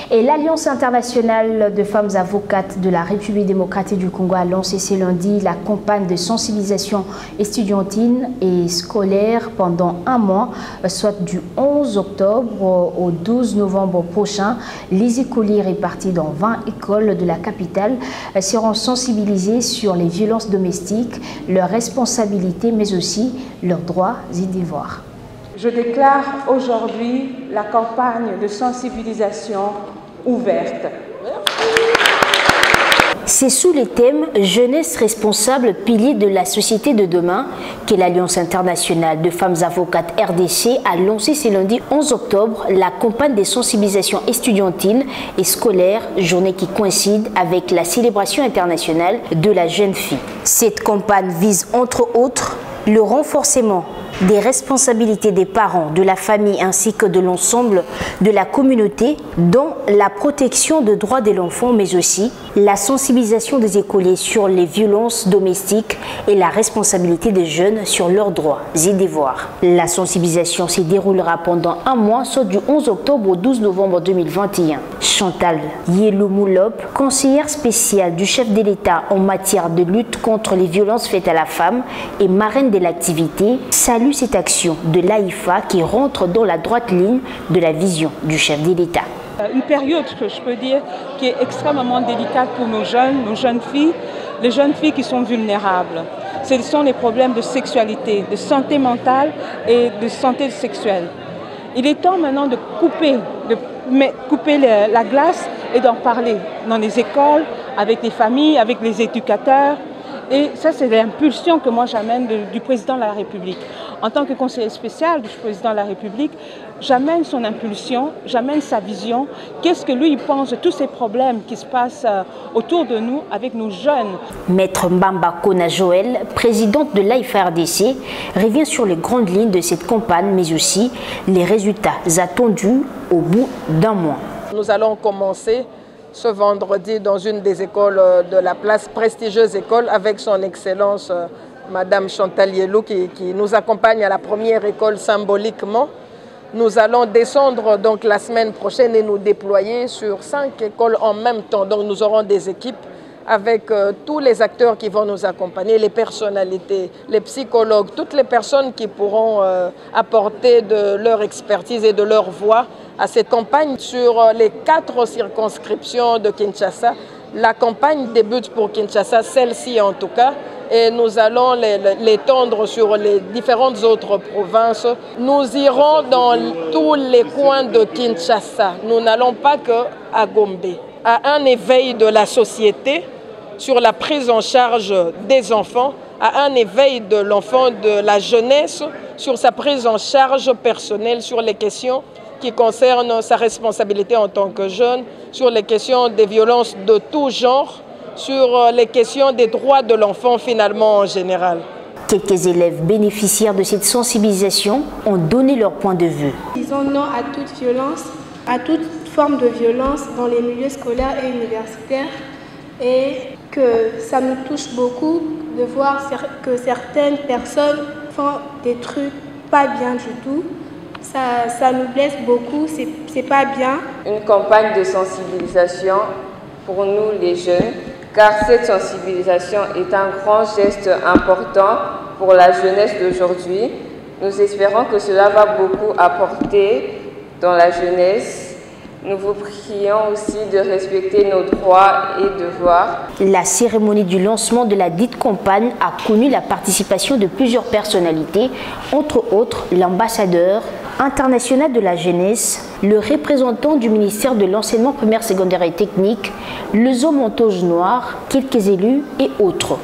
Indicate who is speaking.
Speaker 1: Et l'Alliance internationale de femmes avocates de la République démocratique du Congo a lancé ce lundi la campagne de sensibilisation estudiantine et scolaire pendant un mois, soit du 11 octobre au 12 novembre prochain. Les écoliers répartis dans 20 écoles de la capitale seront sensibilisés sur les violences domestiques, leurs responsabilités, mais aussi leurs droits et devoirs.
Speaker 2: Je déclare aujourd'hui la campagne de sensibilisation ouverte.
Speaker 1: C'est sous les thèmes « Jeunesse responsable, pilier de la société de demain » que l'Alliance internationale de femmes avocates RDC a lancé ce lundi 11 octobre la campagne de sensibilisation estudiantine et scolaire, journée qui coïncide avec la célébration internationale de la jeune fille. Cette campagne vise entre autres le renforcement des responsabilités des parents, de la famille ainsi que de l'ensemble de la communauté dans la protection des droits de l'enfant, mais aussi la sensibilisation des écoliers sur les violences domestiques et la responsabilité des jeunes sur leurs droits et devoirs. La sensibilisation se déroulera pendant un mois, soit du 11 octobre au 12 novembre 2021. Chantal Yeloumoulop, conseillère spéciale du chef de l'État en matière de lutte contre les violences faites à la femme et marraine de l'activité, salue cette action de l'AIFA qui rentre dans la droite ligne de la vision du chef de l'État.
Speaker 2: Une période que je peux dire qui est extrêmement délicate pour nos jeunes filles, les jeunes filles qui sont vulnérables. Ce sont les problèmes de sexualité, de santé mentale et de santé sexuelle. Il est temps maintenant de couper la glace et d'en parler dans les écoles, avec les familles, avec les éducateurs. Et ça, c'est l'impulsion que moi j'amène du président de la République. En tant que conseiller spécial du président de la République, j'amène son impulsion, j'amène sa vision. Qu'est-ce que lui il pense de tous ces problèmes qui se passent autour de nous avec nos jeunes.
Speaker 1: Maître Mbamba Kona Joël, présidente de l'AIFA-RDC, revient sur les grandes lignes de cette campagne, mais aussi les résultats attendus au bout d'un mois.
Speaker 3: Nous allons commencer ce vendredi dans une des écoles de la place, prestigieuse école, avec son excellence Madame Chantal Yelou qui nous accompagne à la première école symboliquement. Nous allons descendre donc la semaine prochaine et nous déployer sur 5 écoles en même temps. Donc nous aurons des équipes avec tous les acteurs qui vont nous accompagner, les personnalités, les psychologues, toutes les personnes qui pourront apporter de leur expertise et de leur voix à cette campagne sur les 4 circonscriptions de Kinshasa. La campagne débute pour Kinshasa, celle-ci en tout cas, et nous allons l'étendre sur les différentes autres provinces. Nous irons dans tous les coins de Kinshasa. Nous n'allons pas qu'à Gombe. À un éveil de la société sur la prise en charge des enfants, à un éveil de l'enfant, de la jeunesse, sur sa prise en charge personnelle, sur les questions qui concernent sa responsabilité en tant que jeune, sur les questions des violences de tout genre, sur les questions des droits de l'enfant finalement en général.
Speaker 1: Quelques élèves bénéficiaires de cette sensibilisation ont donné leur point de vue.
Speaker 4: Disons non à toute violence, à toute forme de violence dans les milieux scolaires et universitaires, et que ça nous touche beaucoup de voir que certaines personnes font des trucs pas bien du tout. Ça nous blesse beaucoup, c'est pas bien.
Speaker 5: Une campagne de sensibilisation pour nous les jeunes, car cette sensibilisation est un grand geste important pour la jeunesse d'aujourd'hui. Nous espérons que cela va beaucoup apporter dans la jeunesse. Nous vous prions aussi de respecter nos droits et devoirs.
Speaker 1: La cérémonie du lancement de la dite campagne a connu la participation de plusieurs personnalités, entre autres l'ambassadeur international de la jeunesse, le représentant du ministère de l'enseignement primaire, secondaire et technique, le Zomontoge Noir, quelques élus et autres.